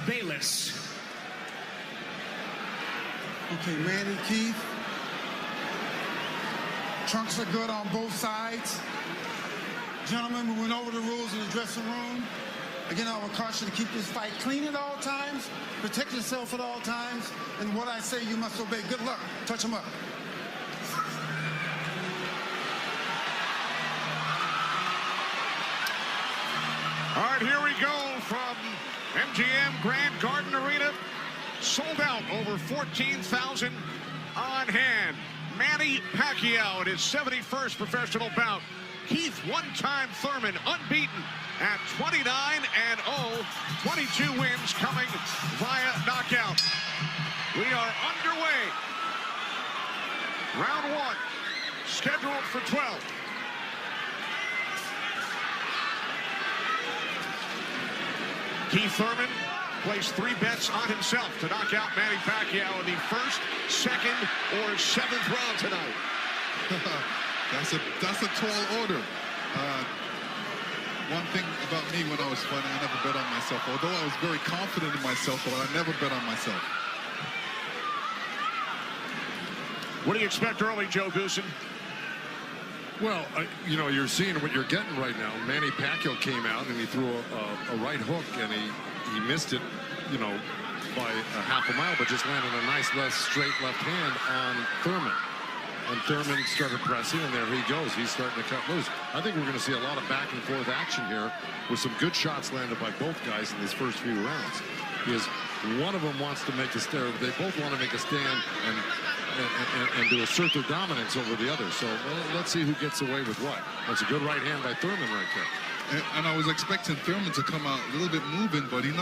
Bayless. Okay, Manny, Keith. Trunks are good on both sides. Gentlemen, we went over the rules in the dressing room. Again, I would caution to keep this fight clean at all times, protect yourself at all times, and what I say you must obey. Good luck. Touch them up. All right, here we go from MGM Grand Garden Arena. Sold out, over 14,000 on hand. Manny Pacquiao in his 71st professional bout. Keith, one-time Thurman, unbeaten at 29-0, 22 wins coming via knockout. We are underway. Round one, scheduled for 12. Keith Thurman placed 3 bets on himself to knock out Manny Pacquiao in the first, second, or 7th round tonight. That's a tall order. One thing about me when I was fighting, I never bet on myself. Although I was very confident in myself, but I never bet on myself. What do you expect early, Joe Goosen? Well, you know, you're seeing what you're getting right now. Manny Pacquiao came out and he threw a right hook, and he missed it, you know, by a half a mile, but just landed a nice straight left hand on Thurman. And Thurman started pressing, and there he goes. He's starting to cut loose. I think we're going to see a lot of back and forth action here with some good shots landed by both guys in these first few rounds. Because one of them wants to make a stand. They both want to make a stand and to assert their dominance over the other. So let's see who gets away with what. That's a good right hand by Thurman right there. And I was expecting Thurman to come out a little bit moving, but he's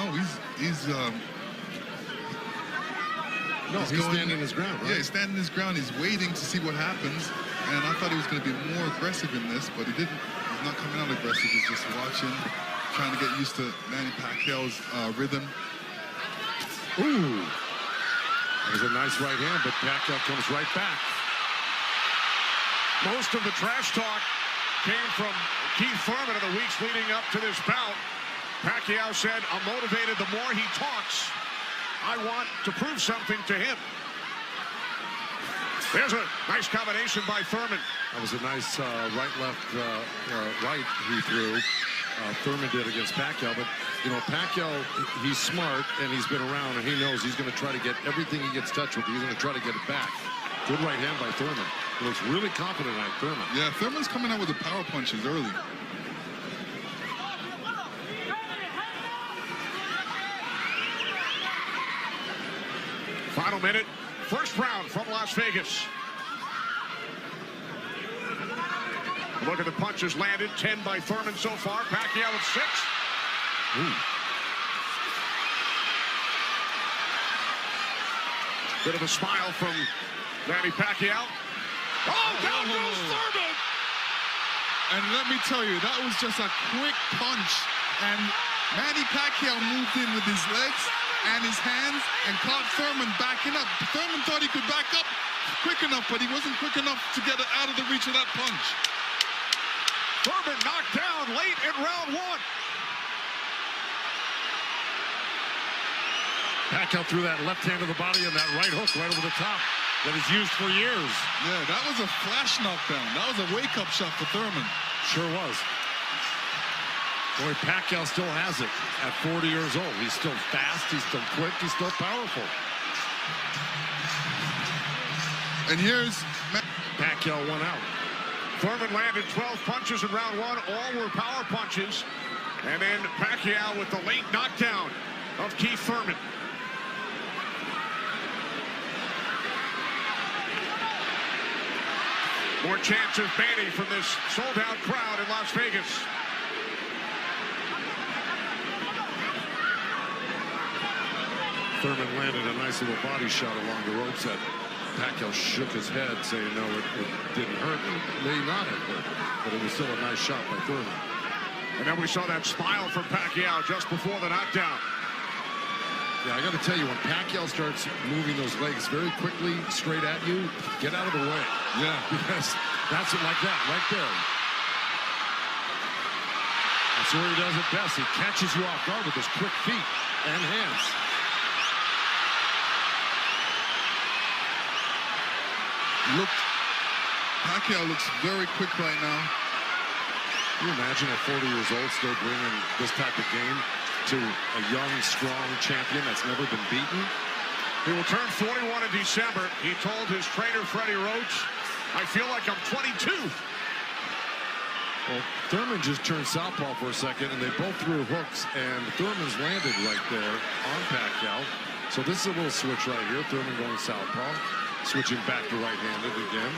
standing his ground, right? Yeah, he's standing his ground. He's waiting to see what happens. And I thought he was going to be more aggressive in this, but he didn't. He's not coming out aggressive. He's just watching, trying to get used to Manny Pacquiao's rhythm. Ooh. That was a nice right hand, but Pacquiao comes right back. Most of the trash talk came from Keith Thurman in the weeks leading up to this bout. Pacquiao said, "I'm motivated the more he talks. I want to prove something to him." There's a nice combination by Thurman. That was a nice right-left right he threw. Thurman did against Pacquiao, but you know, Pacquiao, he's smart and he's been around, and he knows he's going to try to get everything he gets touched with. He's going to try to get it back. Good right hand by Thurman. He looks really confident at Thurman. Yeah, Thurman's coming out with the power punches early. Final minute, first round from Las Vegas. Look at the punches landed. 10 by Thurman so far. Pacquiao with 6. Ooh. Bit of a smile from Manny Pacquiao. Oh, down goes Thurman! And let me tell you, that was just a quick punch. And Manny Pacquiao moved in with his legs and his hands and caught Thurman backing up. Thurman thought he could back up quick enough, but he wasn't quick enough to get it out of the reach of that punch. Thurman knocked down late in round 1. Pacquiao threw that left hand to the body and that right hook right over the top that is used for years. Yeah, that was a flash knockdown. That was a wake-up shot for Thurman. Sure was. Boy, Pacquiao still has it at 40 years old. He's still fast, he's still quick, he's still powerful. And here's Pacquiao won out. Thurman landed 12 punches in round 1. All were power punches. And then Pacquiao with the late knockdown of Keith Thurman. More chance of Manny from this sold-out crowd in Las Vegas. Thurman landed a nice little body shot along the ropes that Pacquiao shook his head, saying no, it didn't hurt. It may not have hurt, but it was still a nice shot by Thurman. And then we saw that smile from Pacquiao just before the knockdown. Yeah, I got to tell you, when Pacquiao starts moving those legs very quickly straight at you, get out of the way. Yeah. Because that's it like that, right there. That's where he does it best. He catches you off guard with his quick feet. and hands. Pacquiao looks very quick right now. Can you imagine at 40 years old still bringing this type of game to a young, strong champion that's never been beaten? He will turn 41 in December. He told his trainer, Freddie Roach, "I feel like I'm 22. Well, Thurman just turned southpaw for a second, and they both threw hooks, and Thurman's landed right there on Pacquiao. So this is a little switch right here. Thurman going southpaw, switching back to right-handed again.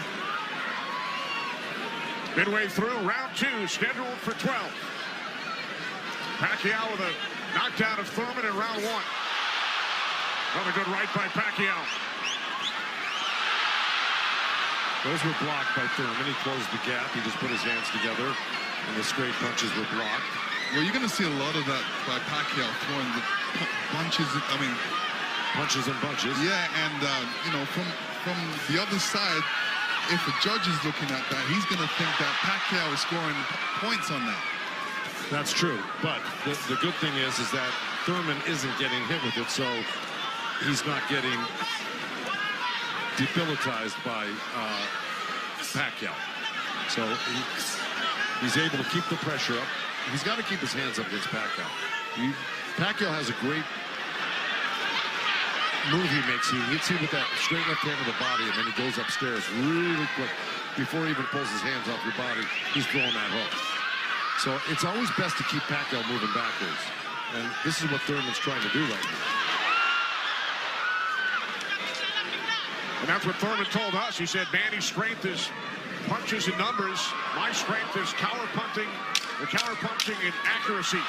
Midway through round 2, scheduled for 12. Pacquiao with a knockdown of Thurman in round 1. Another good right by Pacquiao. Those were blocked by Thurman. He closed the gap. He just put his hands together, and the straight punches were blocked. Well, you're going to see a lot of that by Pacquiao, throwing the punches. Punches and bunches. Yeah, and you know, from the other side, if a judge is looking at that, he's going to think that Pacquiao is scoring points on that. That's true, but the good thing is that Thurman isn't getting hit with it, so he's not getting debilitized by Pacquiao. So he's able to keep the pressure up. He's got to keep his hands up against Pacquiao. Pacquiao has a great move he makes. He hits you with that straight left hand of the body, and then he goes upstairs really quick. Before he even pulls his hands off your body, he's throwing that hook. So it's always best to keep Pacquiao moving backwards. And this is what Thurman's trying to do right now. And that's what Thurman told us. He said, Manny's strength is punches and numbers. My strength is counter punching and accuracy.